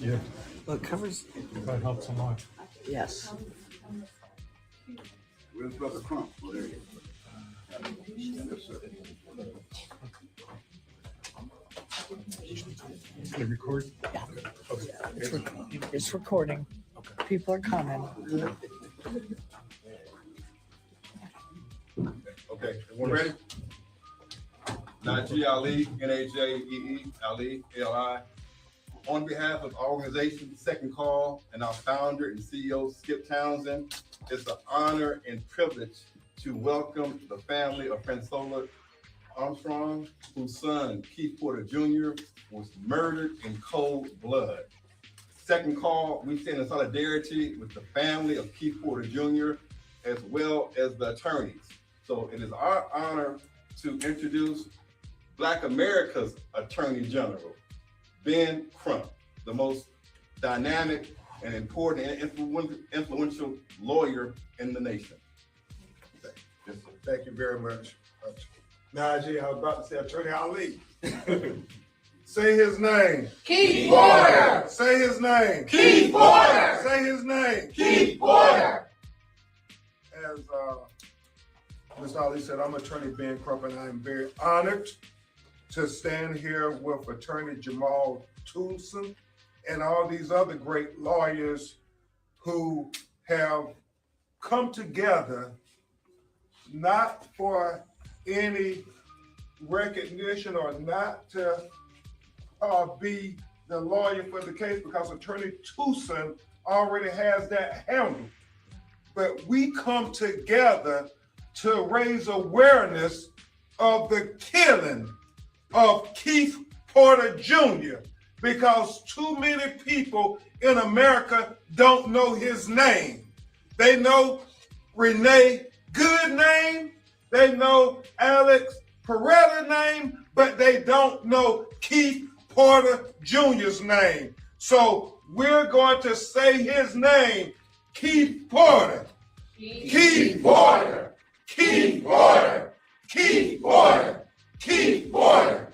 Yeah, Well, it covers. that helps a lot. Yes. Where's Brother Crump? Oh, there he is. Yes, sir. Can you record? Yeah. It's recording. People are coming. Okay, everyone ready? Najee Ali, Najee Ali, Ali. On behalf of our organization, Second Call, and our founder and CEO, Skip Townsend, it's an honor and privilege to welcome the family of Francola Armstrong, whose son, Keith Porter Jr., was murdered in cold blood. Second Call, we stand in solidarity with the family of Keith Porter Jr., as well as the attorneys. So it is our honor to introduce Black America's Attorney General, Ben Crump, the most dynamic and important and influential lawyer in the nation. Yes, sir. Thank you very much. Najee, I was about to say Attorney Ali. Say his name. Keith Porter! Say his name. Keith Porter! Say his name. Keith Porter! As Mr. Ali said, I'm Attorney Ben Crump, and I'm very honored to stand here with Attorney Jamal Toulson and all these other great lawyers who have come together not for any recognition or not to be the lawyer for the case, because Attorney Toulson already has that handled. But we come together to raise awareness of the killing of Keith Porter Jr., because too many people in America don't know his name. They know Renee Good name, they know Alex Peretta name, but they don't know Keith Porter Jr.'s name. So we're going to say his name, Keith Porter. Keith Porter. Keith Porter. Keith Porter. Keith Porter.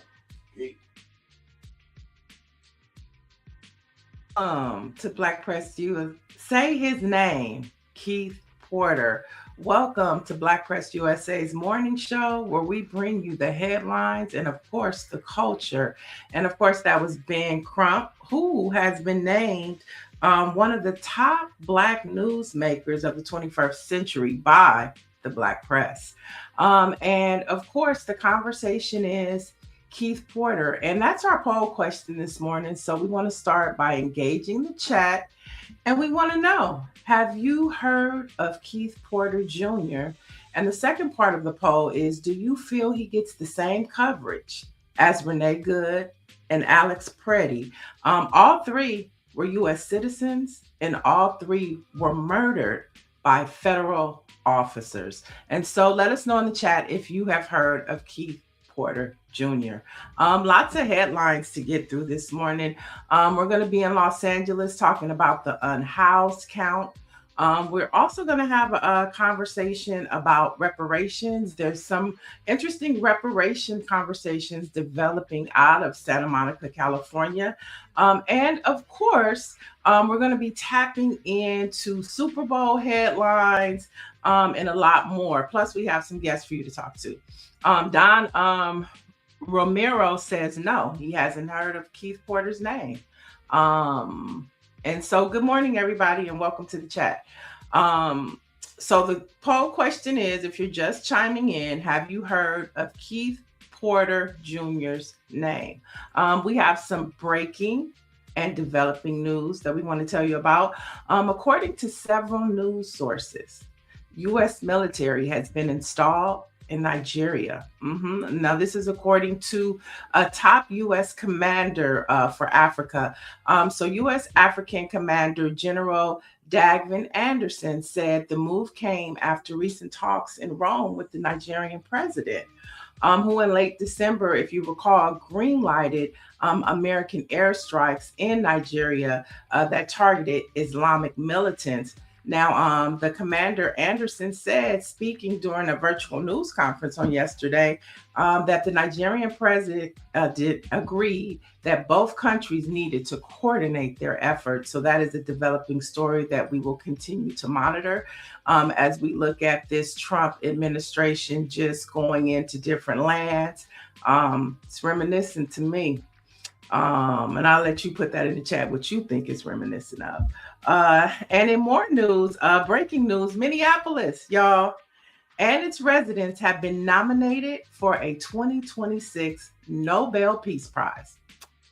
To Black Press US, say his name, Keith Porter. Welcome to Black Press USA's morning show, where we bring you the headlines and, of course, the culture. And, of course, that was Ben Crump, who has been named one of the top Black newsmakers of the 21st century by the Black Press. And, of course, the conversation is Keith Porter. And that's our poll question this morning. So we want to start by engaging the chat. And we want to know, have you heard of Keith Porter Jr.? And the second part of the poll is, do you feel he gets the same coverage as Renee Good and Alex Peretta? All three were U.S. citizens, and all three were murdered by federal officers. And so let us know in the chat if you have heard of Keith Porter Jr. Lots of headlines to get through this morning. We're going to be in Los Angeles talking about the unhoused count. We're also going to have a conversation about reparations. There's some interesting reparation conversations developing out of Santa Monica, California. And of course, we're going to be tapping into Super Bowl headlines and a lot more. Plus, we have some guests for you to talk to. Don Romero says no, he hasn't heard of Keith Porter's name. And so good morning, everybody, and welcome to the chat. So the poll question is, if you're just chiming in, have you heard of Keith Porter Jr.'s name? We have some breaking and developing news that we want to tell you about. According to several news sources, U.S. military has been installed in Nigeria. Now, this is according to a top U.S. commander for Africa. So U.S. African Commander General Dagvin Anderson said the move came after recent talks in Rome with the Nigerian president, who in late December, if you recall, green-lighted American airstrikes in Nigeria that targeted Islamic militants. Now, the commander Anderson said, speaking during a virtual news conference on yesterday, that the Nigerian president did agree that both countries needed to coordinate their efforts. So that is a developing story that we will continue to monitor as we look at this Trump administration just going into different lands. It's reminiscent to me. And I'll let you put that in the chat what you think it's reminiscent of. And in more news, breaking news, Minneapolis, y'all, and its residents have been nominated for a 2026 Nobel Peace Prize.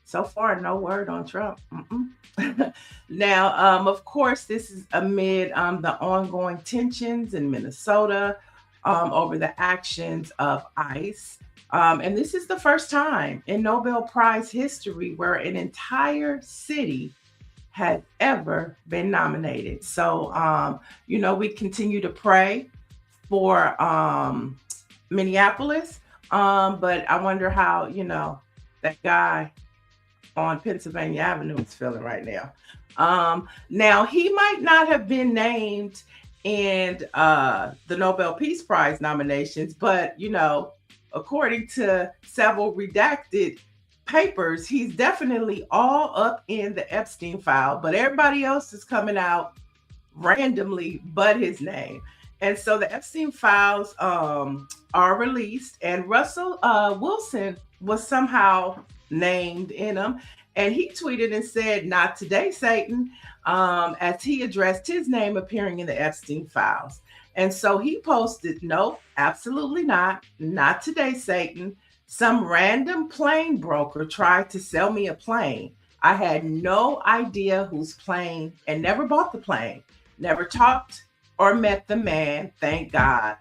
So far, no word on Trump. Now, of course, this is amid the ongoing tensions in Minnesota over the actions of ICE. And this is the first time in Nobel Prize history where an entire city had ever been nominated. So, we continue to pray for Minneapolis. But I wonder how, that guy on Pennsylvania Avenue is feeling right now. Now, he might not have been named in the Nobel Peace Prize nominations, but, according to several redacted papers, he's definitely all up in the Epstein file, but everybody else is coming out randomly but his name. And so the Epstein files are released, and Russell Wilson was somehow named in them. And he tweeted and said, "Not today, Satan," as he addressed his name appearing in the Epstein files. And so he posted, "Nope, absolutely not. Not today, Satan. Some random plane broker tried to sell me a plane. I had no idea whose plane and never bought the plane. Never talked or met the man, thank God."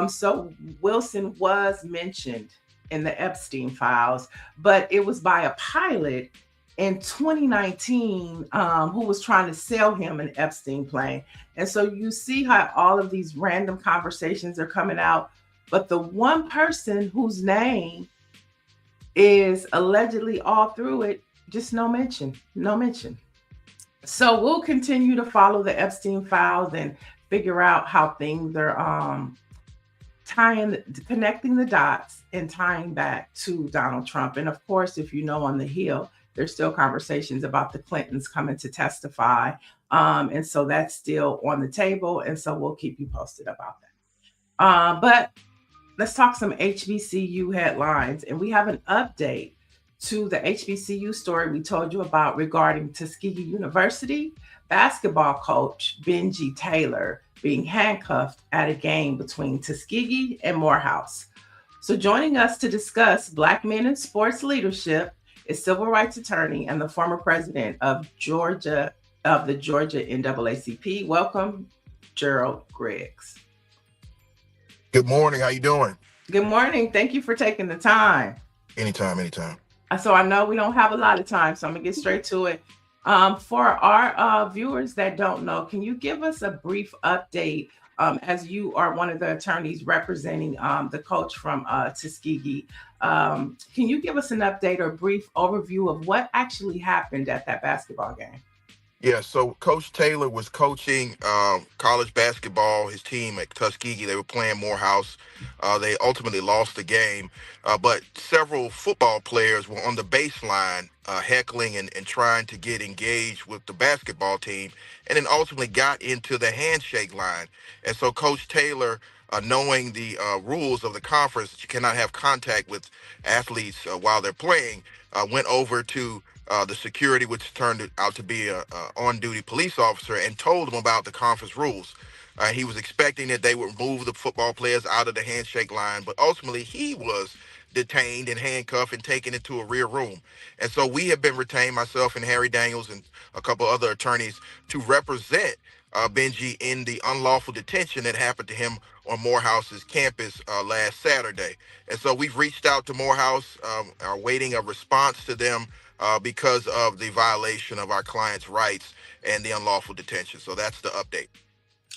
So Wilson was mentioned in the Epstein files, but it was by a pilot in 2019 who was trying to sell him an Epstein plane. And so you see how all of these random conversations are coming out, but the one person whose name is allegedly all through it, just no mention. So we'll continue to follow the Epstein files and figure out how things are connecting the dots and tying back to Donald Trump. And of course, if you know, on the Hill, there's still conversations about the Clintons coming to testify. And so that's still on the table. And so we'll keep you posted about that. But let's talk some HBCU headlines. And we have an update to the HBCU story we told you about regarding Tuskegee University basketball coach Benji Taylor being handcuffed at a game between Tuskegee and Morehouse. So joining us to discuss Black men in sports leadership is civil rights attorney and the former president of the Georgia NAACP. Welcome, Gerald Griggs. Good morning. How you doing? Good morning. Thank you for taking the time. Anytime. So I know we don't have a lot of time, so I'm gonna get straight to it. For our viewers that don't know, can you give us a brief update as you are one of the attorneys representing the coach from Tuskegee? Can you give us an update or brief overview of what actually happened at that basketball game? Yeah, so Coach Taylor was coaching college basketball, his team at Tuskegee. They were playing Morehouse. They ultimately lost the game, but several football players were on the baseline heckling and trying to get engaged with the basketball team, and then ultimately got into the handshake line. And so Coach Taylor, knowing the rules of the conference, that you cannot have contact with athletes while they're playing, went over to the security, which turned out to be a on-duty police officer, and told him about the conference rules. He was expecting that they would move the football players out of the handshake line, but ultimately he was detained and handcuffed and taken into a rear room. And so we have been retained, myself and Harry Daniels and a couple other attorneys, to represent Benji in the unlawful detention that happened to him on Morehouse's campus last Saturday. And so we've reached out to Morehouse, are waiting a response to them because of the violation of our client's rights and the unlawful detention. So that's the update.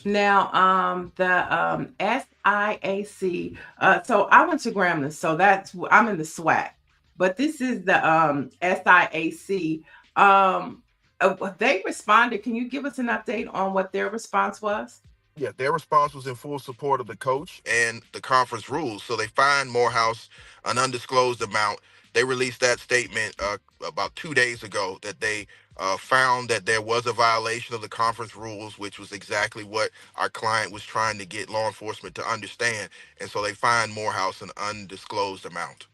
Now, the SIAC, so I went to Grambling, so I'm in the SWAC, but this is the SIAC. they responded. Can you give us an update on what their response was? Yeah, their response was in full support of the coach and the conference rules. So they fined Morehouse an undisclosed amount. They released that statement about 2 days ago that they found that there was a violation of the conference rules, which was exactly what our client was trying to get law enforcement to understand. And so they fined Morehouse an undisclosed amount.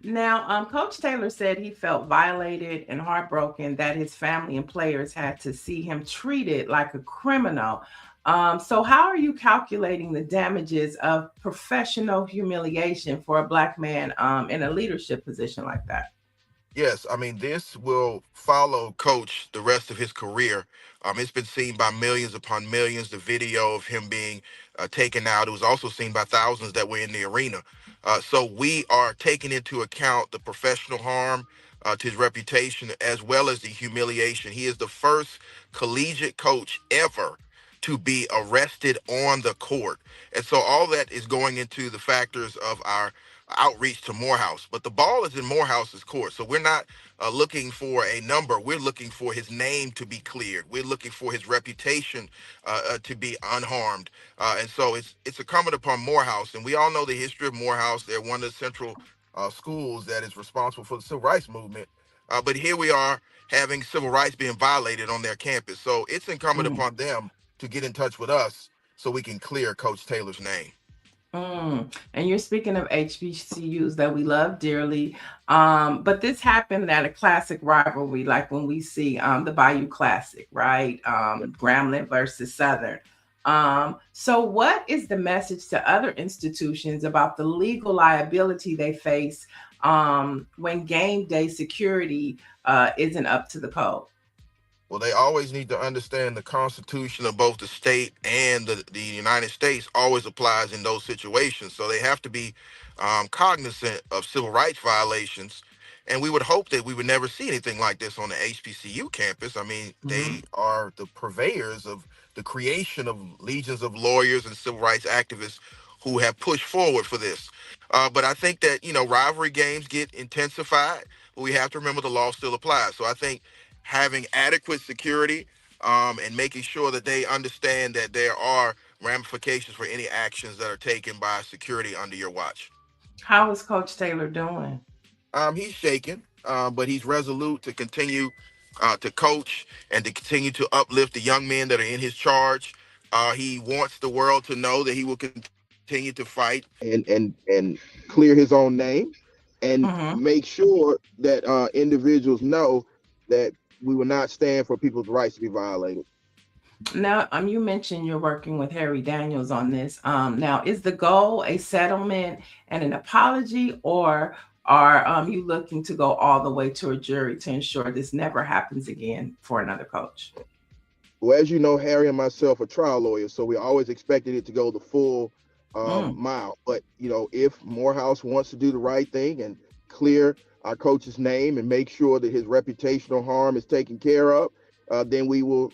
Now, Coach Taylor said he felt violated and heartbroken that his family and players had to see him treated like a criminal. So, how are you calculating the damages of professional humiliation for a Black man in a leadership position like that? Yes, I mean, this will follow Coach the rest of his career. It's been seen by millions upon millions, the video of him being taken out. It was also seen by thousands that were in the arena. So we are taking into account the professional harm to his reputation as well as the humiliation. He is the first collegiate coach ever to be arrested on the court. And so all that is going into the factors of our outreach to Morehouse, but the ball is in Morehouse's court. So we're not looking for a number. We're looking for his name to be cleared. We're looking for his reputation to be unharmed. And so it's incumbent upon Morehouse. And we all know the history of Morehouse. They're one of the central schools that is responsible for the civil rights movement. But here we are having civil rights being violated on their campus. So it's incumbent upon them to get in touch with us so we can clear Coach Taylor's name. And you're speaking of HBCUs that we love dearly. But this happened at a classic rivalry, like when we see the Bayou Classic, right? Grambling versus Southern. So what is the message to other institutions about the legal liability they face when game day security isn't up to the code? Well, they always need to understand the Constitution of both the state and the United States always applies in those situations. So they have to be cognizant of civil rights violations. And we would hope that we would never see anything like this on the HBCU campus. I mean, they are the purveyors of the creation of legions of lawyers and civil rights activists who have pushed forward for this. But I think that, rivalry games get intensified, but we have to remember the law still applies. So I think having adequate security and making sure that they understand that there are ramifications for any actions that are taken by security under your watch. How is Coach Taylor doing? He's shaken, but he's resolute to continue to coach and to continue to uplift the young men that are in his charge. He wants the world to know that he will continue to fight and clear his own name and make sure that individuals know that we will not stand for people's rights to be violated. Now, you mentioned you're working with Harry Daniels on this. Now, is the goal a settlement and an apology, or are you looking to go all the way to a jury to ensure this never happens again for another coach? Well, as you know, Harry and myself are trial lawyers, so we always expected it to go the full mile. But, if Morehouse wants to do the right thing and clear our coach's name and make sure that his reputational harm is taken care of, then we will,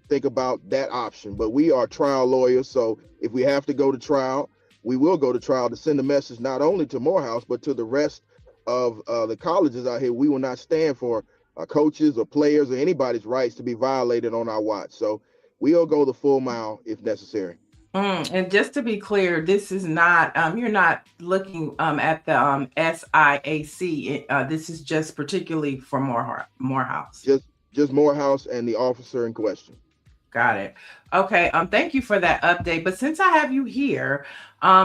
think about that option. But we are trial lawyers, so if we have to go to trial, we will go to trial to send a message not only to Morehouse, but to the rest of the colleges out here. We will not stand for coaches or players or anybody's rights to be violated on our watch. So we'll go the full mile if necessary. And just to be clear, this is not, you're not looking at the SIAC. This is just particularly for Morehouse. Just Morehouse and the officer in question. Got it. Okay. Thank you for that update. But since I have you here,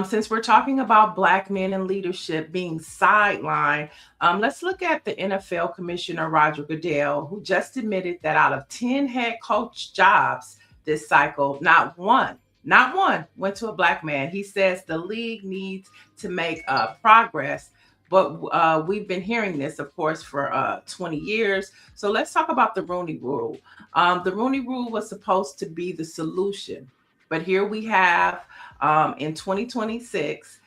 since we're talking about Black men in leadership being sidelined, let's look at the NFL Commissioner Roger Goodell, who just admitted that out of 10 head coach jobs this cycle, not one went to a Black man. He says the league needs to make progress, but we've been hearing this, of course, for 20 years. So let's talk about the Rooney Rule. The Rooney Rule was supposed to be the solution, but here we have in 2026,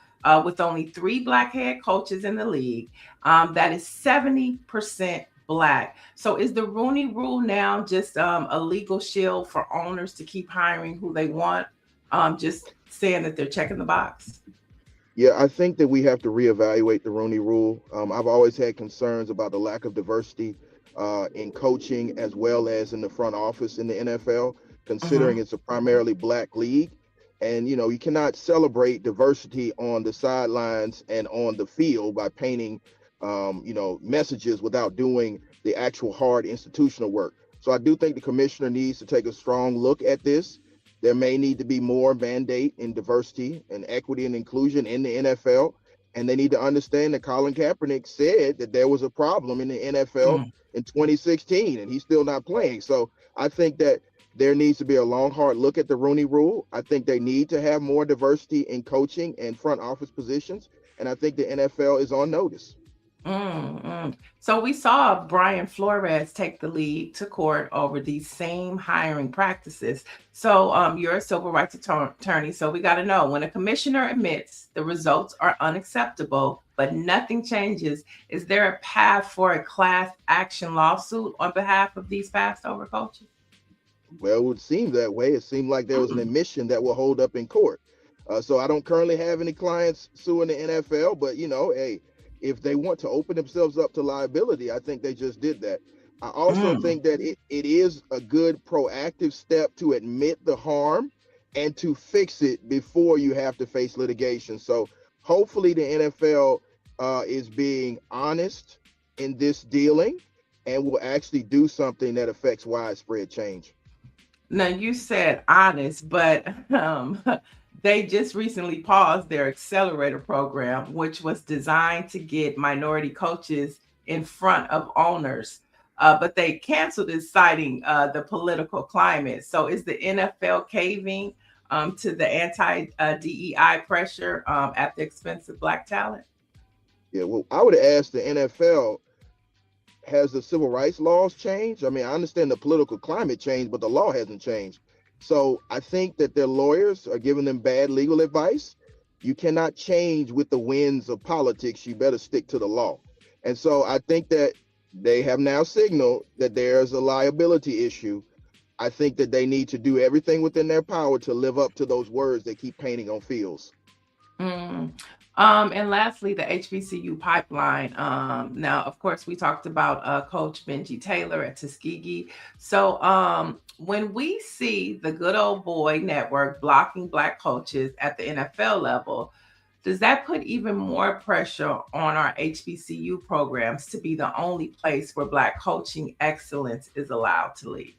with only 3 Black head coaches in the league, that is 70% Black. So is the Rooney Rule now just a legal shield for owners to keep hiring who they want? Just saying that they're checking the box? Yeah, I think that we have to reevaluate the Rooney Rule. I've always had concerns about the lack of diversity in coaching as well as in the front office in the NFL, considering it's a primarily black league. And, you know, you cannot celebrate diversity on the sidelines and on the field by painting, you know, messages without doing the actual hard institutional work. So I do think the commissioner needs to take a strong look at this. There may need to be more mandate in diversity and equity and inclusion in the NFL. And they need to understand that Colin Kaepernick said that there was a problem in the NFL in 2016, and he's still not playing. So I think that there needs to be a long, hard look at the Rooney Rule. I think they need to have more diversity in coaching and front office positions. And I think the NFL is on notice. So we saw Brian Flores take the league to court over these same hiring practices. So you're a civil rights attorney. So we got to know, when a commissioner admits the results are unacceptable, but nothing changes, is there a path for a class action lawsuit on behalf of these fast over coaches? Well, it would seem that way. It seemed like there was an admission that will hold up in court. So I don't currently have any clients suing the NFL, but, you know, hey, if they want to open themselves up to liability, I think they just did that. I also think that it is a good proactive step to admit the harm and to fix it before you have to face litigation. So hopefully the NFL is being honest in this dealing and will actually do something that affects widespread change. Now, you said honest, but they just recently paused their accelerator program, which was designed to get minority coaches in front of owners. But they canceled it, citing the political climate. So is the NFL caving to the anti-DEI pressure at the expense of Black talent? Yeah, well, I would ask the NFL, has the civil rights laws changed? I mean, I understand the political climate changed, but the law hasn't changed. So I think that their lawyers are giving them bad legal advice. You cannot change with the winds of politics. You better stick to the law. And so I think that they have now signaled that there's a liability issue. I think that they need to do everything within their power to live up to those words they keep painting on fields. And lastly, the HBCU pipeline. Now, of course, we talked about Coach Benji Taylor at Tuskegee. So when we see the good old boy network blocking Black coaches at the NFL level, does that put even more pressure on our HBCU programs to be the only place where Black coaching excellence is allowed to lead?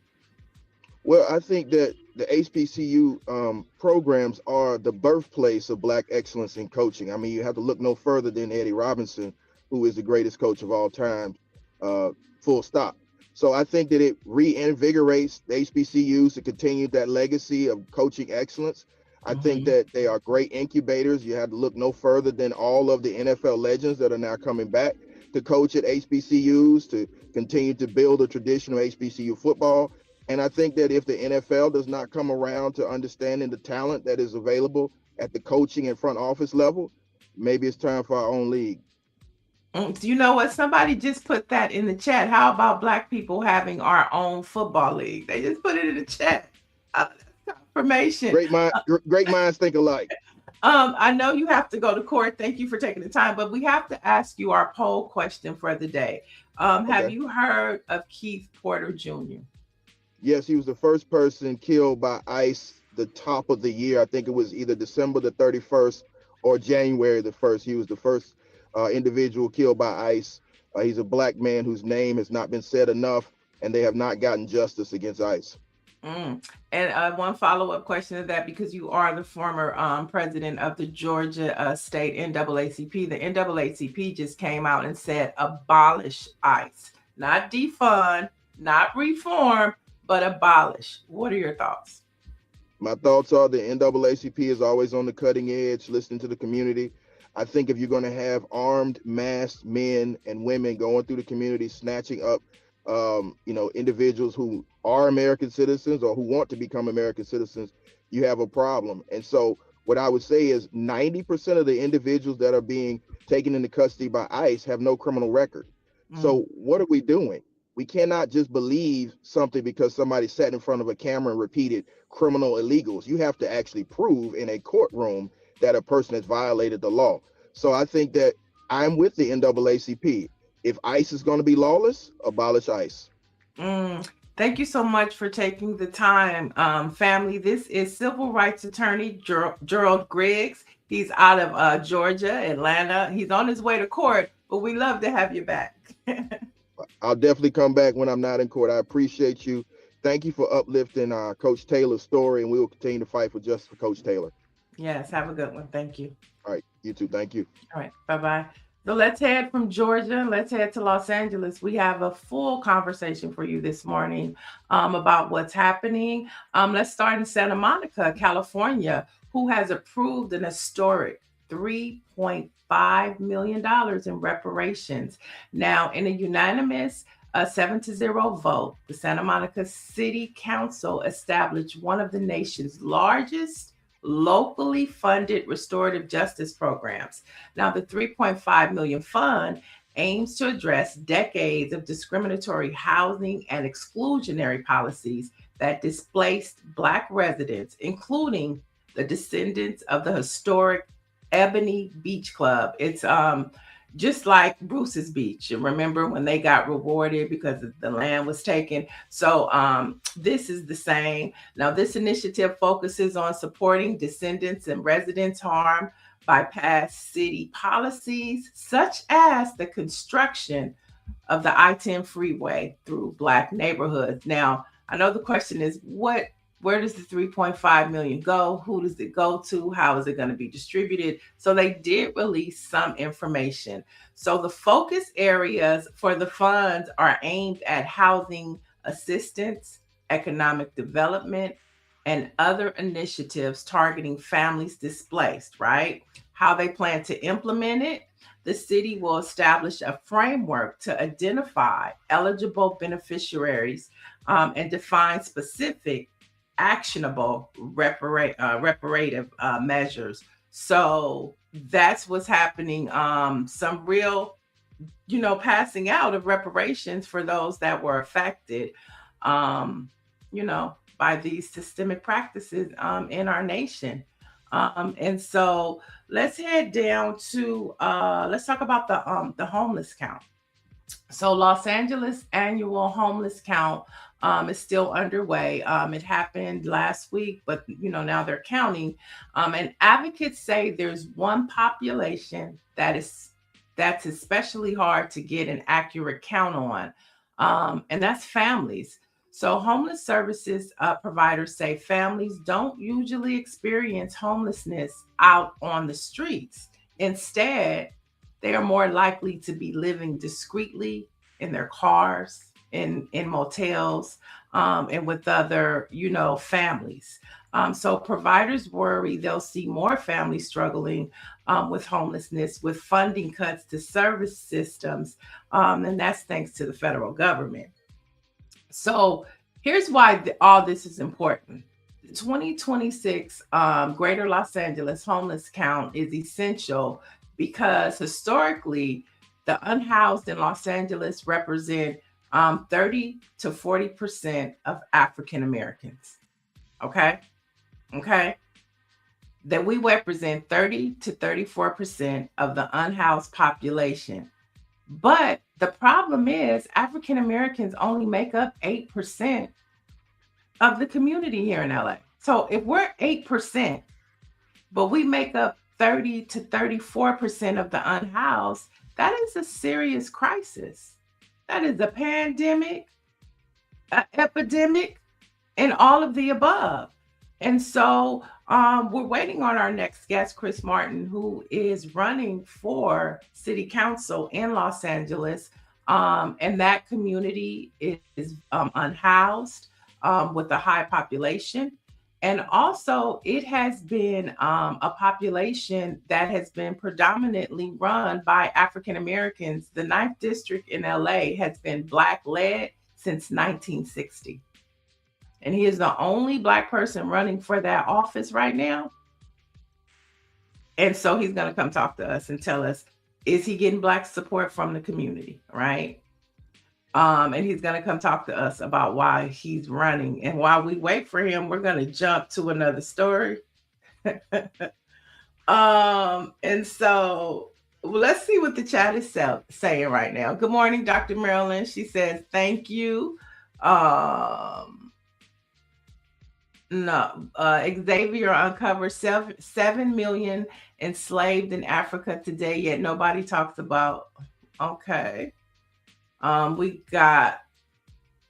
Well, I think that the HBCU programs are the birthplace of Black excellence in coaching. I mean, you have to look no further than Eddie Robinson, who is the greatest coach of all time, full stop. So I think that it reinvigorates the HBCUs to continue that legacy of coaching excellence. I think that they are great incubators. You have to look no further than all of the NFL legends that are now coming back to coach at HBCUs to continue to build a tradition of HBCU football. And I think that if the NFL does not come around to understanding the talent that is available at the coaching and front office level, maybe it's time for our own league. You know what? Somebody just put that in the chat. How about Black people having our own football league? They just put it in the chat. Confirmation. Great minds think alike. I know you have to go to court. Thank you for taking the time, but we have to ask you our poll question for the day. Have you heard of Keith Porter Jr.? Yes, he was the first person killed by ICE the top of the year. I think it was either December the 31st or January the 1st. He was the first individual killed by ICE. He's a Black man whose name has not been said enough, and they have not gotten justice against ICE. And one follow-up question to that, because you are the former president of the Georgia State NAACP. The NAACP just came out and said abolish ICE, not defund, not reform, but abolish. What are your thoughts? My thoughts are the NAACP is always on the cutting edge, listening to the community. I think if you're going to have armed, masked men and women going through the community, snatching up, individuals who are American citizens or who want to become American citizens, you have a problem. And so what I would say is 90% of the individuals that are being taken into custody by ICE have no criminal record. So what are we doing? We cannot just believe something because somebody sat in front of a camera and repeated criminal illegals. You have to actually prove in a courtroom that a person has violated the law. So I think that I'm with the NAACP. If ICE is going to be lawless, abolish ICE. Thank you so much for taking the time, family. This is civil rights attorney Gerald Griggs. He's out of Georgia, Atlanta. He's on his way to court, but we love to have you back. I'll definitely come back when I'm not in court. I appreciate you. Thank you for uplifting Coach Taylor's story, and we will continue to fight for justice for Coach Taylor. Yes, have a good one. Thank you. All right, you too. Thank you. All right, bye-bye. So let's head from Georgia. Let's head to Los Angeles. We have a full conversation for you this morning about what's happening. Let's start in Santa Monica, California, who has approved an historic $3.5 million in reparations. Now, in a unanimous 7-0 vote, the Santa Monica City Council established one of the nation's largest locally funded restorative justice programs. Now, the 3.5 million fund aims to address decades of discriminatory housing and exclusionary policies that displaced Black residents, including the descendants of the historic Ebony Beach Club. It's just like Bruce's Beach. And remember when they got rewarded because the land was taken? So this is the same. Now, this initiative focuses on supporting descendants and residents harmed by past city policies, such as the construction of the I-10 freeway through Black neighborhoods. Now, I know the question is, where does the 3.5 million go? Who does it go to? How is it going to be distributed? So they did release some information. So the focus areas for the funds are aimed at housing assistance, economic development, and other initiatives targeting families displaced, right? How they plan to implement it. The city will establish a framework to identify eligible beneficiaries and define specific actionable reparative measures. So that's what's happening. Some real, passing out of reparations for those that were affected, by these systemic practices in our nation. And so let's head down to, let's talk about the homeless count. So Los Angeles annual homeless count is still underway. It happened last week, but now they're counting. And advocates say there's one population that's especially hard to get an accurate count on, and that's families. So homeless services providers say families don't usually experience homelessness out on the streets. Instead, they are more likely to be living discreetly in their cars, in motels, and with other, families. So providers worry they'll see more families struggling with homelessness, with funding cuts to service systems, and that's thanks to the federal government. So here's why all this is important. The 2026 Greater Los Angeles homeless count is essential because historically, the unhoused in Los Angeles represent 30 to 40% of African Americans. Okay. That we represent 30 to 34% of the unhoused population. But the problem is African Americans only make up 8% of the community here in LA. So if we're 8%, but we make up 30 to 34% of the unhoused, that is a serious crisis. That is a pandemic, an epidemic, and all of the above. And so we're waiting on our next guest, Chris Martin, who is running for city council in Los Angeles. And that community is unhoused with a high population. And also it has been a population that has been predominantly run by African Americans. The 9th district in LA has been Black led since 1960. And he is the only Black person running for that office right now. And so he's going to come talk to us and tell us, is he getting Black support from the community, right? And he's going to come talk to us about why he's running. And while we wait for him, we're going to jump to another story. And so Well, let's see what the chat is saying right now. Good morning, Dr. Marilyn. She says, thank you. No, Xavier uncovers 7 million enslaved in Africa today, yet nobody talks about. Okay. We got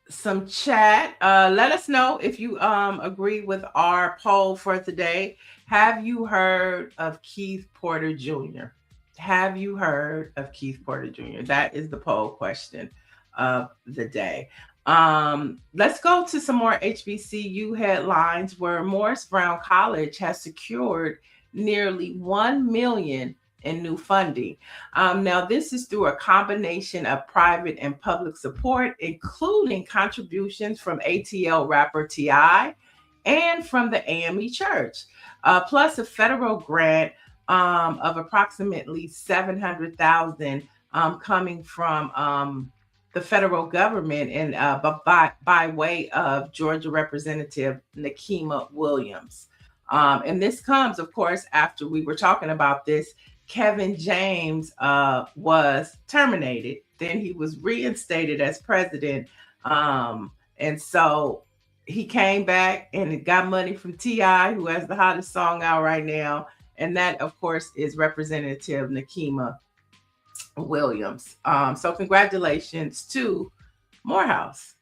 some chat. Let us know if you agree with our poll for today. Have you heard of Keith Porter Jr.? Have you heard of Keith Porter Jr.? That is the poll question of the day. Let's go to some more HBCU headlines where Morris Brown College has secured nearly $1 million in new funding. Now, this is through a combination of private and public support, including contributions from ATL rapper T.I. and from the AME Church, plus a federal grant of approximately $700,000 coming from the federal government and by way of Georgia Representative Nikema Williams. And this comes, of course, after we were talking about this. Kevin James was terminated. Then he was reinstated as president. And so he came back and got money from T.I., who has the hottest song out right now. And that, of course, is Representative Nikema Williams. So congratulations to Morehouse.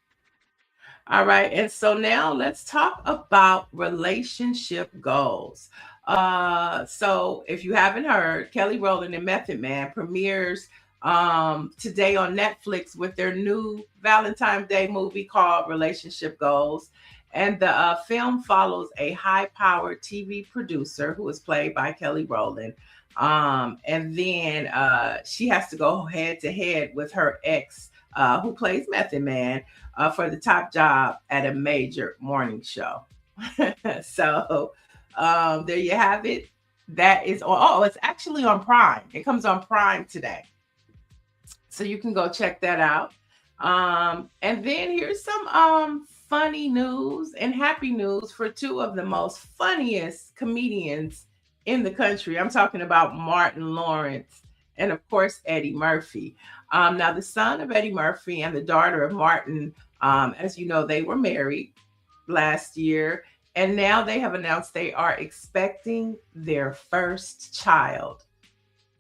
All right. And so now let's talk about relationship goals. So if you haven't heard, Kelly Rowland and Method Man premieres today on Netflix with their new Valentine's Day movie called Relationship Goals. And the film follows a high-powered TV producer who is played by Kelly Rowland. And then she has to go head-to-head with her ex, who plays Method Man, for the top job at a major morning show. So there you have it. That is it's actually on Prime. It comes on Prime today. So you can go check that out. And then here's some funny news and happy news for two of the most funniest comedians in the country. I'm talking about Martin Lawrence and, of course, Eddie Murphy. Now, the son of Eddie Murphy and the daughter of Martin, as you know, they were married last year. And now they have announced they are expecting their first child.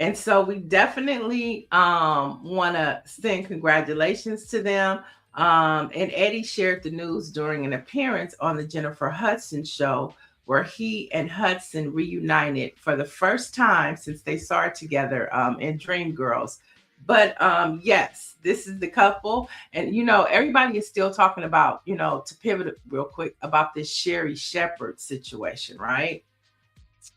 And so we definitely want to send congratulations to them. And Eddie shared the news during an appearance on the Jennifer Hudson show, where he and Hudson reunited for the first time since they started together in Dreamgirls. But yes, this is the couple. And, you know, everybody is still talking about, you know, to pivot real quick about this Sherry Shepherd situation, right?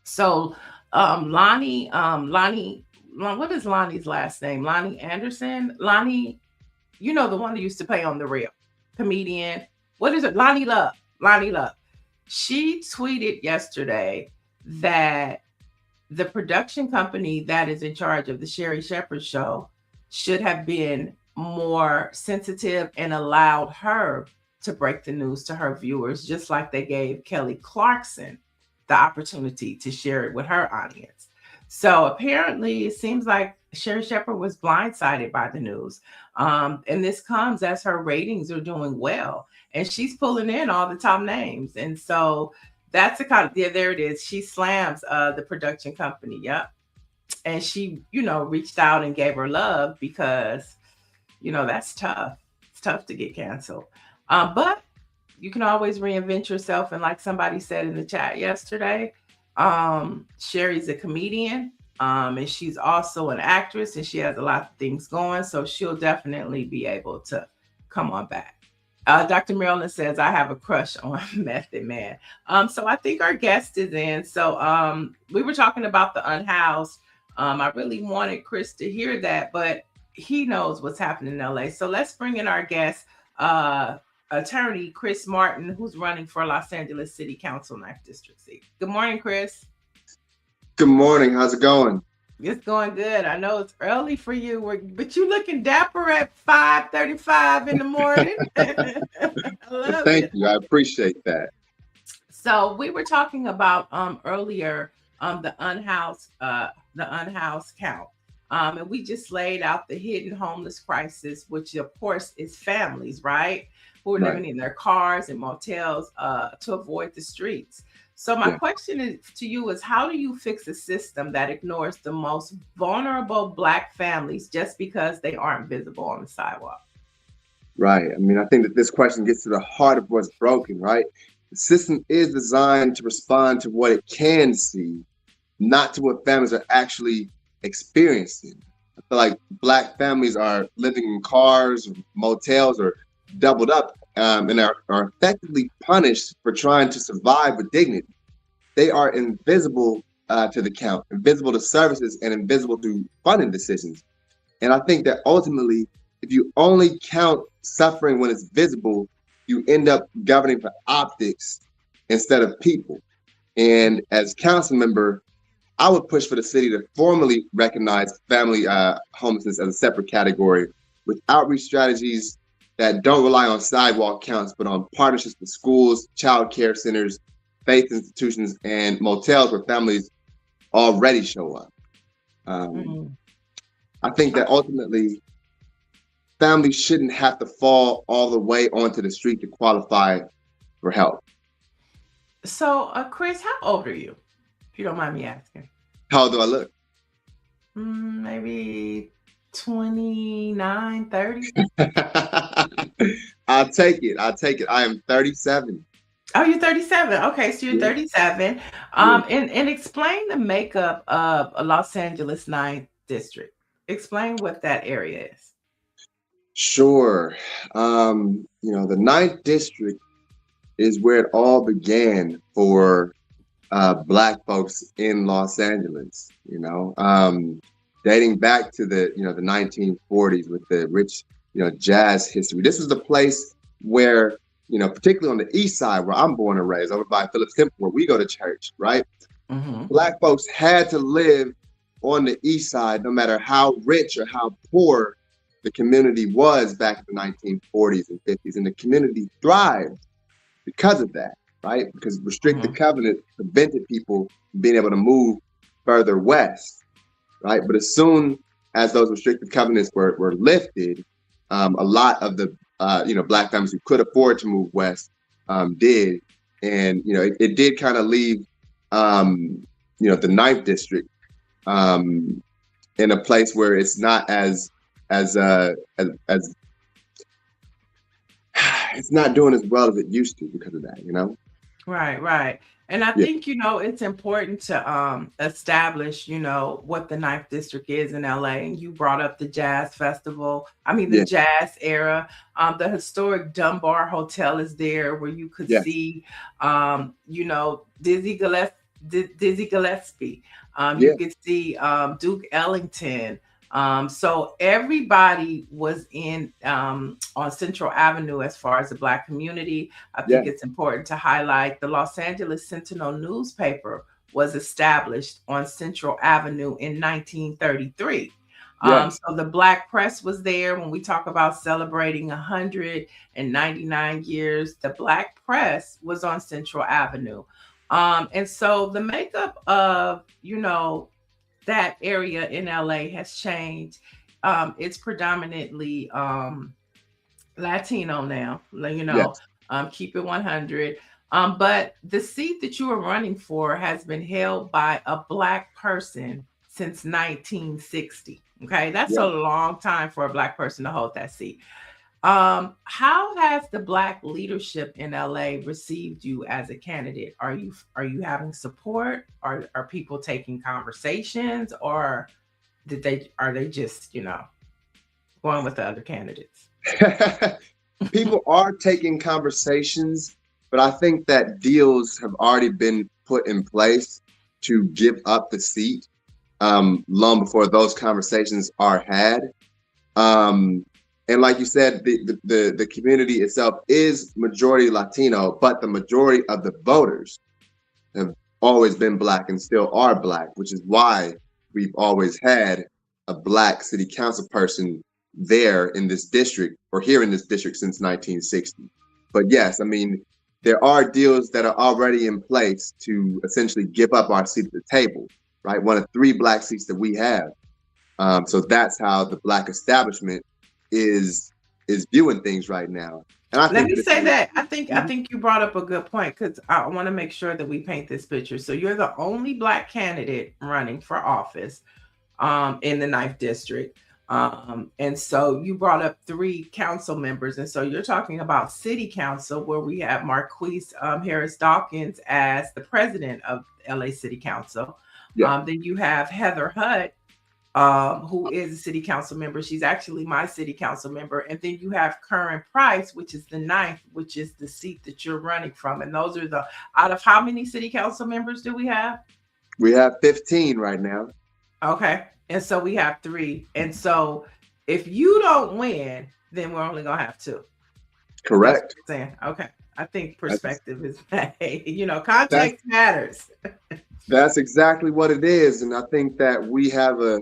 So Lonnie, what is Lonnie's last name? Lonnie Anderson? Lonnie, you know, the one that used to play on The Real, comedian. What is it? Lonnie Love. She tweeted yesterday that the production company that is in charge of the Sherry Shepherd show should have been more sensitive and allowed her to break the news to her viewers, just like they gave Kelly Clarkson the opportunity to share it with her audience. So apparently it seems like Sherry Shepherd was blindsided by the news. And this comes as her ratings are doing well. And she's pulling in all the top names. And so that's a kind of, yeah, there it is. She slams the production company. Yep. And she, you know, reached out and gave her love because, you know, that's tough. It's tough to get canceled. But you can always reinvent yourself. And like somebody said in the chat yesterday, Sherry's a comedian. And she's also an actress, and she has a lot of things going. So she'll definitely be able to come on back. Dr. Marilyn says, I have a crush on Method Man. So I think our guest is in. So we were talking about the unhoused. I really wanted Chris to hear that, but he knows what's happening in LA. So let's bring in our guest, attorney Chris Martin, who's running for Los Angeles City Council 9th District seat. Good morning, Chris. Good morning. How's it going? It's going good. I know it's early for you, but you looking dapper at 5:35 in the morning. I love Thank it. you. I appreciate that. So we were talking about earlier the unhoused count. And we just laid out the hidden homeless crisis, which of course is families, right? Who are Right. living in their cars and motels to avoid the streets. So my Yeah. question to you is, how do you fix a system that ignores the most vulnerable Black families just because they aren't visible on the sidewalk? Right. I mean, I think that this question gets to the heart of what's broken, right? The system is designed to respond to what it can see, not to what families are actually experiencing. I feel like Black families are living in cars, or motels, or doubled up, and are effectively punished for trying to survive with dignity. They are invisible to the count, invisible to services, and invisible to funding decisions. And I think that ultimately, if you only count suffering when it's visible, you end up governing for optics instead of people. And as council member, I would push for the city to formally recognize family homelessness as a separate category with outreach strategies that don't rely on sidewalk counts, but on partnerships with schools, child care centers, faith institutions, and motels where families already show up. I think that ultimately families shouldn't have to fall all the way onto the street to qualify for help. So, Chris, how old are you? If you don't mind me asking. How old do I look? Maybe 29, 30. I'll take it. I am 37. Oh, you're 37. Okay, so you're 37. And explain the makeup of a Los Angeles 9th district. Explain what that area is. Sure. The 9th district is where it all began for Black folks in Los Angeles, dating back to the 1940s with the rich, jazz history. This was the place where, particularly on the east side where I'm born and raised, over by Phillips Temple, where we go to church, right? Mm-hmm. Black folks had to live on the east side, no matter how rich or how poor the community was back in the 1940s and 50s. And the community thrived because of that, right? Because restricted covenant prevented people from being able to move further west, right? But as soon as those restricted covenants were lifted, a lot of the Black families who could afford to move west did. And, it did kind of leave, the 9th district in a place where it's not as it's not doing as well as it used to because of that, Right. And I think, it's important to establish, what the 9th district is in LA. And you brought up the jazz festival. The jazz era. The historic Dunbar Hotel is there where you could see, Dizzy Gillespie. You could see Duke Ellington. So everybody was in on Central Avenue as far as the Black community. I think it's important to highlight the Los Angeles Sentinel newspaper was established on Central Avenue in 1933. So the Black press was there. When we talk about celebrating 199 years, the Black press was on Central Avenue. And so the makeup of, that area in LA has changed. It's predominantly Latino now, keep it 100. But the seat that you are running for has been held by a Black person since 1960. Okay, that's a long time for a Black person to hold that seat. How has the Black leadership in LA received you as a candidate? Are you having support? Are people taking conversations, or are they just going with the other candidates? People are taking conversations, but I think that deals have already been put in place to give up the seat long before those conversations are had. And like you said, the community itself is majority Latino, but the majority of the voters have always been Black and still are Black, which is why we've always had a Black city council person there in this district, or here in this district, since 1960. But yes, there are deals that are already in place to essentially give up our seat at the table, right? One of 3 Black seats that we have. So that's how the Black establishment is viewing things right now. And I Let think me say that I think you brought up a good point, because I want to make sure that we paint this picture. So you're the only Black candidate running for office in the 9th district. And so you brought up 3 council members. And so you're talking about city council, where we have Marquise Harris Dawkins as the president of LA City Council. Yeah. Then you have Heather Hutt, who is a city council member. She's actually my city council member. And then you have Curran Price, which is the 9th, which is the seat that you're running from. And those are out of how many city council members do we have? we have 15 right now. Okay. And so we have 3. And so if you don't win, then we're only going to have 2. Correct. That's what I'm saying. Okay. I think perspective is, context matters. That's exactly what it is. And I think that we have a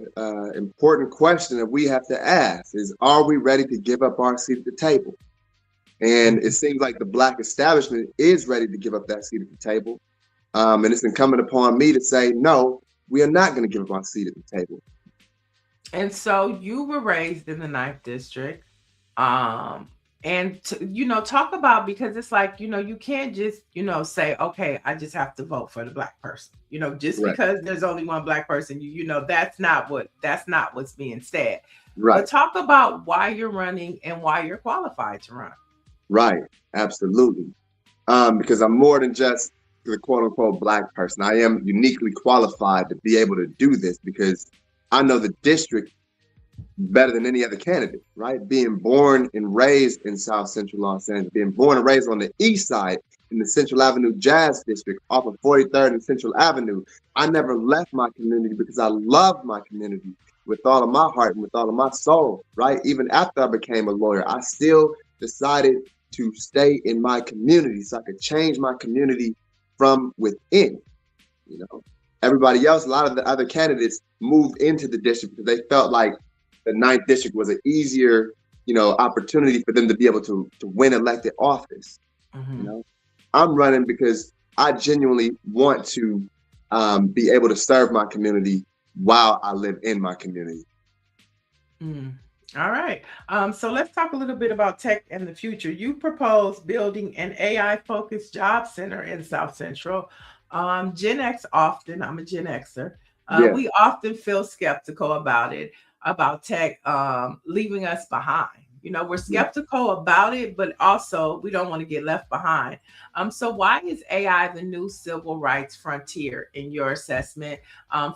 important question that we have to ask is, are we ready to give up our seat at the table? And it seems like the Black establishment is ready to give up that seat at the table. And it's incumbent upon me to say, no, we are not going to give up our seat at the table. And so you were raised in the 9th district. And talk about, because it's like, you can't just, say, okay, I just have to vote for the Black person, just Right. because there's only one Black person, that's not what's being said. Right. But talk about why you're running and why you're qualified to run. Right. Absolutely. Because I'm more than just the quote unquote Black person. I am uniquely qualified to be able to do this because I know the district better than any other candidate, right? Being born and raised in South Central Los Angeles, being born and raised on the east side in the Central Avenue Jazz District off of 43rd and Central Avenue. I never left my community because I love my community with all of my heart and with all of my soul, right? Even after I became a lawyer, I still decided to stay in my community so I could change my community from within. Everybody else, a lot of the other candidates moved into the district because they felt like the 9th district was an easier, opportunity for them to be able to win elected office. Mm-hmm. I'm running because I genuinely want to be able to serve my community while I live in my community. All right. So let's talk a little bit about tech and the future. You propose building an AI-focused job center in South Central. Gen X often, I'm a Gen Xer, Yeah. we often feel skeptical about tech leaving us behind. We're skeptical about it, but also we don't want to get left behind. So why is AI the new civil rights frontier in your assessment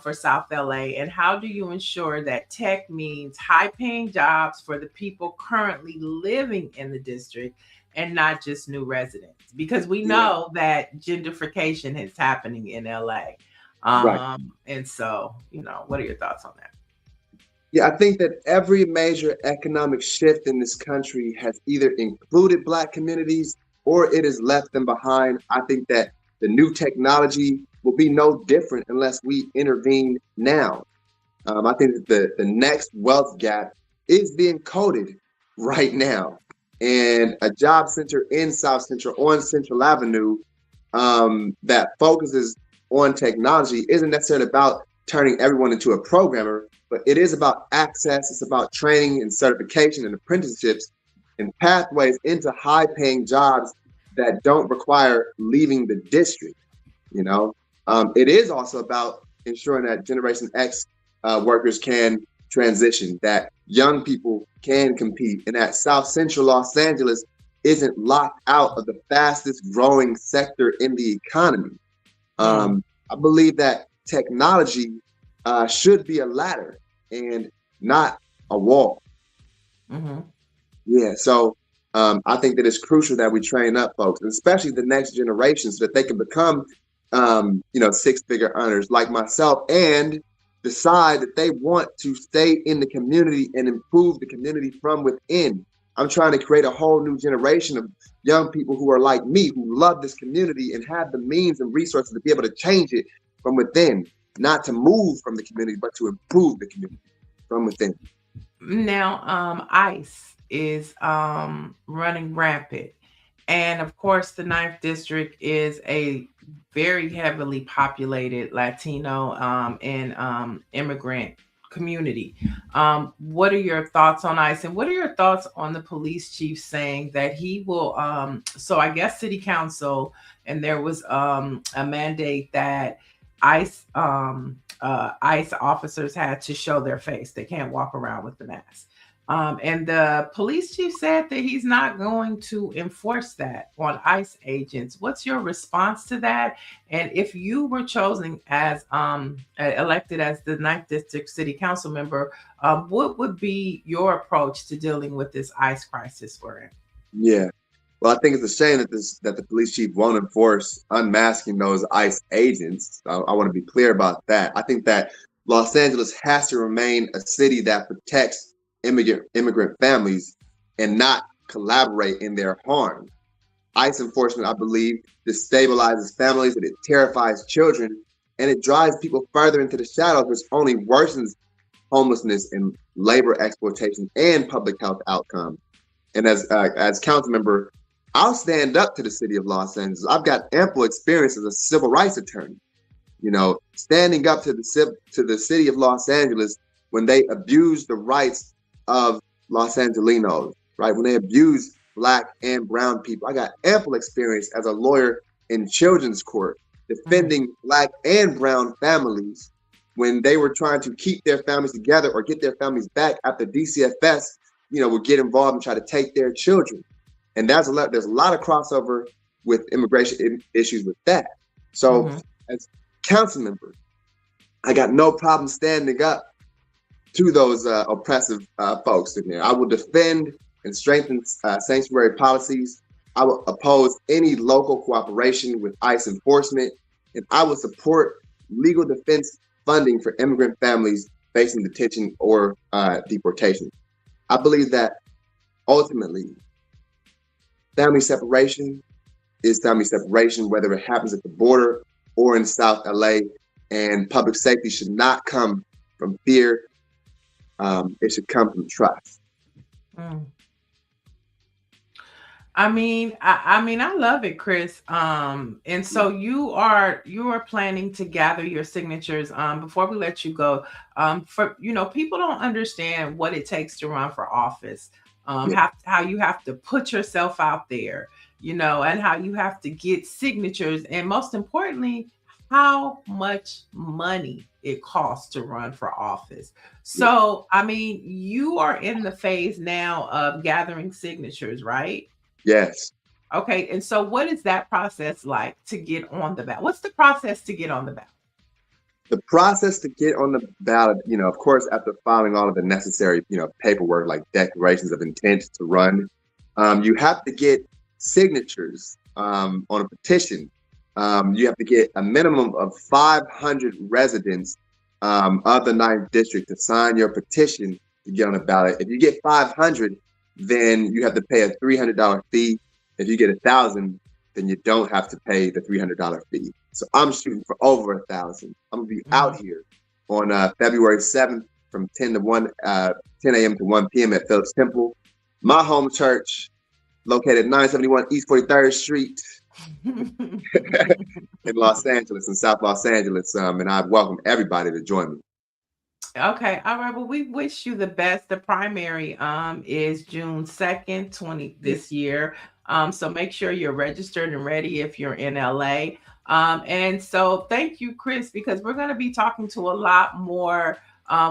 for South LA? And how do you ensure that tech means high-paying jobs for the people currently living in the district and not just new residents? Because we know that gentrification is happening in LA. Right. And so, what are your thoughts on that? Yeah, I think that every major economic shift in this country has either included Black communities or it has left them behind. I think that the new technology will be no different unless we intervene now. I think that the next wealth gap is being coded right now. And a job center in South Central on Central Avenue that focuses on technology isn't necessarily about turning everyone into a programmer, but it is about access. It's about training and certification and apprenticeships and pathways into high-paying jobs that don't require leaving the district. It is also about ensuring that Generation X workers can transition, that young people can compete, and that South Central Los Angeles isn't locked out of the fastest growing sector in the economy. I believe that technology should be a ladder and not a wall. Mm-hmm. Yeah, so I think that it's crucial that we train up folks, especially the next generation, so that they can become, six-figure earners like myself and decide that they want to stay in the community and improve the community from within. I'm trying to create a whole new generation of young people who are like me, who love this community and have the means and resources to be able to change it from within, not to move from the community, but to improve the community from within. Now, ICE is running rampant. And of course, the 9th district is a very heavily populated Latino and immigrant community. What are your thoughts on ICE, and what are your thoughts on the police chief saying that he will? So I guess city council, and there was a mandate that ICE ICE officers had to show their face. They can't walk around with the mask. And the police chief said that he's not going to enforce that on ICE agents. What's your response to that? And if you were chosen as elected as the 9th District City Council member, what would be your approach to dealing with this ICE crisis we're in? Yeah. Well, I think it's a shame that the police chief won't enforce unmasking those ICE agents. I want to be clear about that. I think that Los Angeles has to remain a city that protects immigrant families and not collaborate in their harm. ICE enforcement, I believe, destabilizes families, and it terrifies children, and it drives people further into the shadows, which only worsens homelessness and labor exploitation and public health outcomes. And as council member, I'll stand up to the city of Los Angeles. I've got ample experience as a civil rights attorney, standing up to the city of Los Angeles when they abuse the rights of Los Angelinos, right? When they abuse Black and brown people. I got ample experience as a lawyer in children's court defending Black and brown families when they were trying to keep their families together or get their families back after DCFS, would get involved and try to take their children. And there's a lot of crossover with immigration issues with that. So as council member, I got no problem standing up to those oppressive folks in there. I will defend and strengthen sanctuary policies. I will oppose any local cooperation with ICE enforcement, and I will support legal defense funding for immigrant families facing detention or deportation. I believe that ultimately, family separation is family separation, whether it happens at the border or in South LA, and public safety should not come from fear. It should come from trust. I mean, I love it, Chris. And so you are planning to gather your signatures. Before we let you go, for people don't understand what it takes to run for office. How you have to put yourself out there, and how you have to get signatures, and most importantly, how much money it costs to run for office. So, I mean, you are in the phase now of gathering signatures, right? Yes. Okay. And so what is that process like to get on the ballot? What's the process to get on the ballot? The process to get on the ballot, of course, after filing all of the necessary, paperwork like declarations of intent to run, you have to get signatures on a petition. You have to get a minimum of 500 residents of the 9th District to sign your petition to get on the ballot. If you get 500, then you have to pay a $300 fee. If you get 1,000, then you don't have to pay the $300 fee. So I'm shooting for over 1,000. I'm gonna be out here on February 7th from 10 a.m. to 1 p.m. at Phillips Temple, my home church, located 971 East 43rd Street in Los Angeles, in South Los Angeles. And I welcome everybody to join me. Okay. All right. Well, we wish you the best. The primary is June 2nd, this year. So make sure you're registered and ready if you're in LA. And so thank you, Chris, because we're going to be talking to a lot more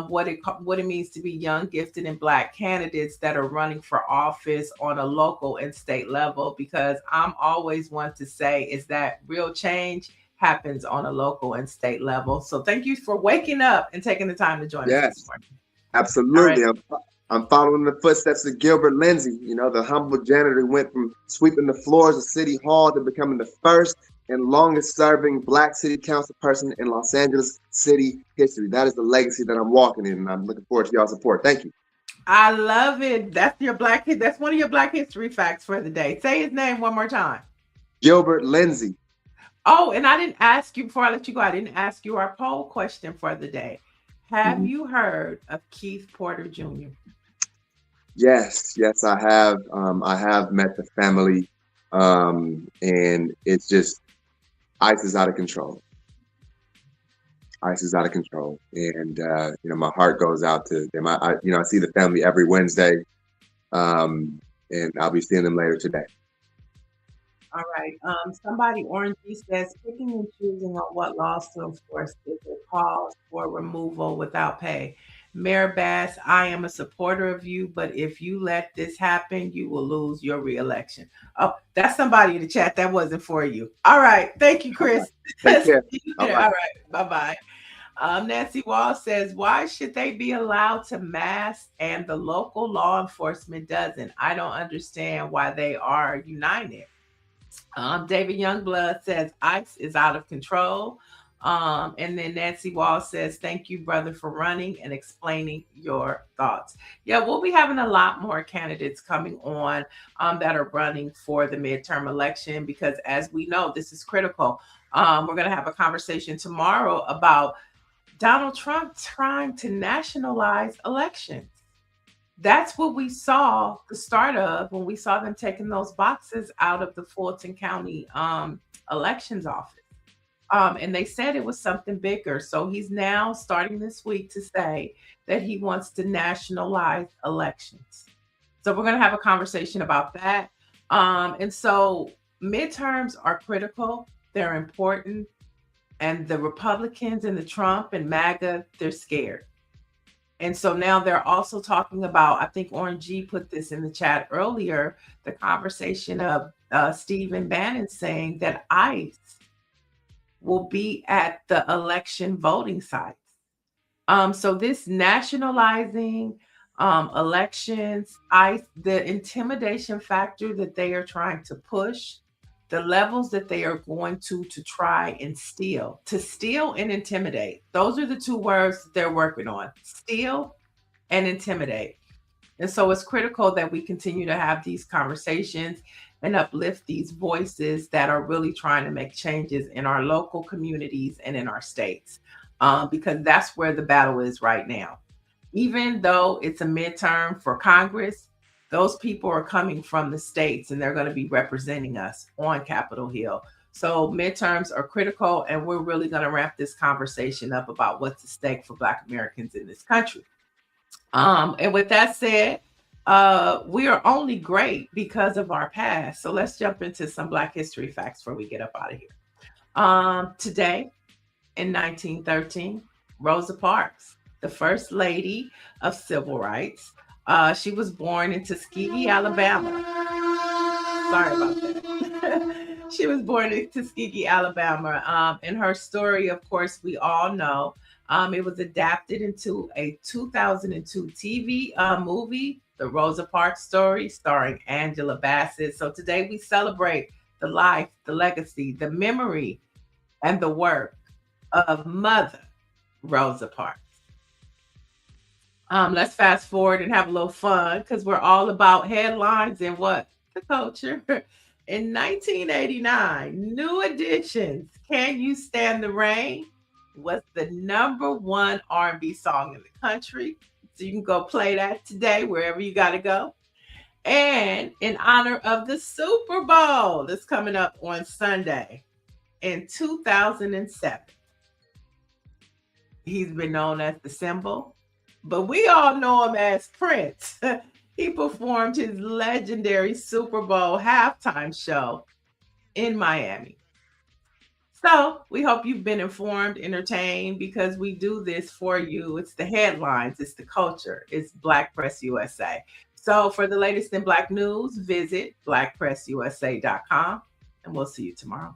what it means to be young, gifted, and Black candidates that are running for office on a local and state level, because I'm always one to say is that real change happens on a local and state level. So thank you for waking up and taking the time to join us this morning. Absolutely. Right. I'm following the footsteps of Gilbert Lindsay. The humble janitor who went from sweeping the floors of City Hall to becoming the first and longest serving Black city council person in Los Angeles city history. That is the legacy that I'm walking in, and I'm looking forward to y'all's support. Thank you. I love it. That's one of your Black history facts for the day. Say his name one more time. Gilbert Lindsay. Oh, and I didn't ask you before I let you go. I didn't ask you our poll question for the day. Have you heard of Keith Porter Jr.? Yes, I have. I have met the family, and it's just ICE is out of control. ICE is out of control, and my heart goes out to them. I see the family every Wednesday, and I'll be seeing them later today. All right. Somebody, Orange says, picking and choosing on what laws to enforce is a cause for removal without pay. Mayor Bass, I am a supporter of you, but if you let this happen, you will lose your reelection. Oh, that's somebody in the chat. That wasn't for you. All right. Thank you, Chris. Take care. All right. Bye-bye. Nancy Wall says, why should they be allowed to mask and the local law enforcement doesn't? I don't understand why they are united. David Youngblood says ICE is out of control. And then Nancy Wall says, thank you, brother, for running and explaining your thoughts. Yeah, we'll be having a lot more candidates coming on that are running for the midterm election, because as we know, this is critical. We're going to have a conversation tomorrow about Donald Trump trying to nationalize elections. That's what we saw the start of when we saw them taking those boxes out of the Fulton County elections office. And they said it was something bigger. So he's now starting this week to say that he wants to nationalize elections. So we're going to have a conversation about that. And so midterms are critical. They're important. And the Republicans and the Trump and MAGA, they're scared. And so now they're also talking about, I think Orange G put this in the chat earlier, the conversation of Stephen Bannon saying that ICE will be at the election voting sites. So this nationalizing elections, ICE, the intimidation factor that they are trying to push, the levels that they are going to try and steal, and intimidate. Those are the two words that they're working on, steal and intimidate. And so it's critical that we continue to have these conversations and uplift these voices that are really trying to make changes in our local communities and in our states, because that's where the battle is right now. Even though it's a midterm for Congress, those people are coming from the states and they're going to be representing us on Capitol Hill. So midterms are critical, and we're really going to wrap this conversation up about what's at stake for Black Americans in this country. And with that said, we are only great because of our past. So let's jump into some Black history facts before we get up out of here. Today, in 1913, Rosa Parks, the first lady of civil rights, she was born in Tuskegee, Alabama. Sorry about that. She was born in Tuskegee, Alabama. And her story, of course, we all know. It was adapted into a 2002 TV movie, The Rosa Parks Story, starring Angela Bassett. So today we celebrate the life, the legacy, the memory, and the work of Mother Rosa Parks. Let's fast forward and have a little fun, because we're all about headlines and what? The culture. In 1989, New Edition's Can You Stand the Rain was the #1 R&B song in the country. So you can go play that today, wherever you got to go. And in honor of the Super Bowl that's coming up on Sunday in 2007, he's been known as the Symbol, but we all know him as Prince. He performed his legendary Super Bowl halftime show in Miami. So we hope you've been informed, entertained, because we do this for you. It's the headlines, it's the culture, it's Black Press USA. So for the latest in Black news, visit blackpressusa.com, and we'll see you tomorrow.